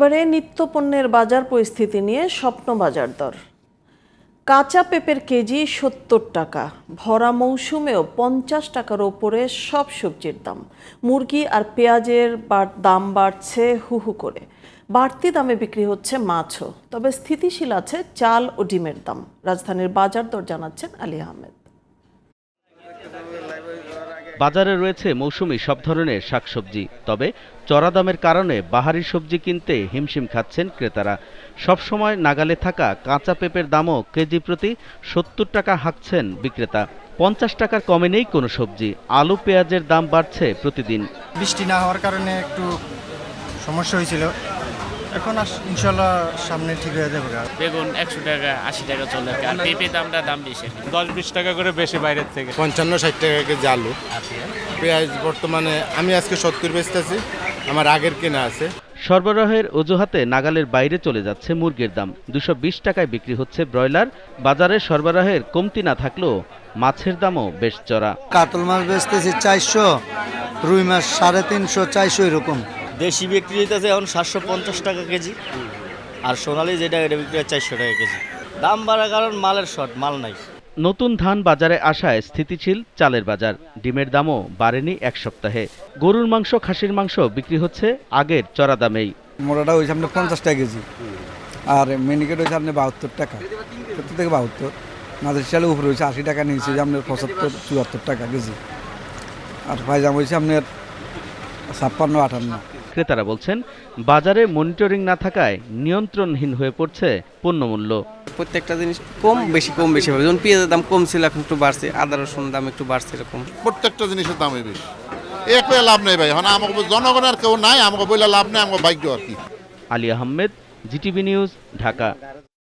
এবারে নিত্যপণ্যের বাজার পরিস্থিতি নিয়ে স্বপ্ন বাজার দর। কাঁচা পেঁপের কেজি ৭০ টাকা, ভরা মৌসুমেও ৫০ টাকার ওপরে সব সবজির দাম। মুরগি আর পেঁয়াজের দাম বাড়ছে হু হু করে। বাড়তি দামে বিক্রি হচ্ছে মাছও, তবে স্থিতিশীল আছে চাল ও ডিমের দাম। রাজধানীর বাজার দর জানাচ্ছেন আলী আহমেদ। বাজারে রয়েছে মৌসুমি সব ধরনের শাকসবজি, তবে চড়া দামের কারণে বাহারি সবজি কিনতে হিমশিম খাচ্ছেন ক্রেতারা। সবসময় নাগালে থাকা কাঁচা পেঁপের দামও কেজি প্রতি ৭০ টাকা হাঁকছেন বিক্রেতা। ৫০ টাকার কমে নেই কোনো সবজি। আলু পেঁয়াজের দাম বাড়ছে প্রতিদিন। বৃষ্টি না হওয়ার কারণে একটু সমস্যা হয়েছিল, এখন ইনশাল্লাহ সামনে ঠিক হয়ে যাবে। বেগুন ১০০ টাকা ৮০ টাকা চলে, আর পেঁপে দাম বেশি, ১০-২০ টাকা করে বেশি বাইরের থেকে। ৫৫-৬০ টাকা কেজি আলু। পেঁয়াজ বর্তমানে আমি আজকে ৭০ বেচতেছি, আমার আগের কেনা আছে। সরবরাহের অজুহাতে নাগালের বাইরে চলে যাচ্ছে মুরগির দাম। ২২০ টাকায় বিক্রি হচ্ছে ব্রয়লার। বাজারে সরবরাহের কমতি না থাকলেও মাছের দামও বেশ চড়া। কাতল মাছ বেচতেছি ৪০০, রুই মাছ ৩৫০, ৪০০ এরকম। দেশি বিক্রি হইতেছে এখন ৭৫০ টাকা কেজি, আর সোনালী যেটা এটা বিক্রি হয় ৪০০ টাকা কেজি। দাম বাড়ার কারণ মালের শর্ট, মাল নাই। নতুন ধান বাজারে আসায় স্থিতিশীল চালের বাজার। ডিমের দামও বাড়েনি এক সপ্তাহে। গরুর মাংস, খাসির মাংস বিক্রি হচ্ছে আগের চড়া দামেই। মোটাটা হয়েছে আপনার ৫০ টাকা কেজি, আর মিনিকেট হয়েছে আপনার ৭২ টাকা, ৭০ থেকে ৭২। মাঝের চালের উপরে হয়েছে ৮০ টাকা, নিয়েছে যে আপনার ৭৫-৭৪ টাকা কেজি, আর পায়জাম হয়েছে আপনার ৫৬-৫৮। ক্রেতারা বলছেন বাজারে মনিটরিং না থাকায় নিয়ন্ত্রণহীন হয়ে পড়ছে পণ্যমূল্য। প্রত্যেকটা জিনিস কম বেশি হবে। যেমন পেঁয়াজের দাম কম ছিল, এখন একটু বাড়ছে। আদা রসুন দাম একটু বাড়ছে, এরকম প্রত্যেকটা জিনিসের দামই বেশি। এক পেয়ে লাভ নেই ভাই, এখন আমাকে জনগণের কেউ নাই, আমাকে বলে লাভ নেই, আমাকে ভাগ্য আর কি। Ali Ahmed, GTV news, Dhaka.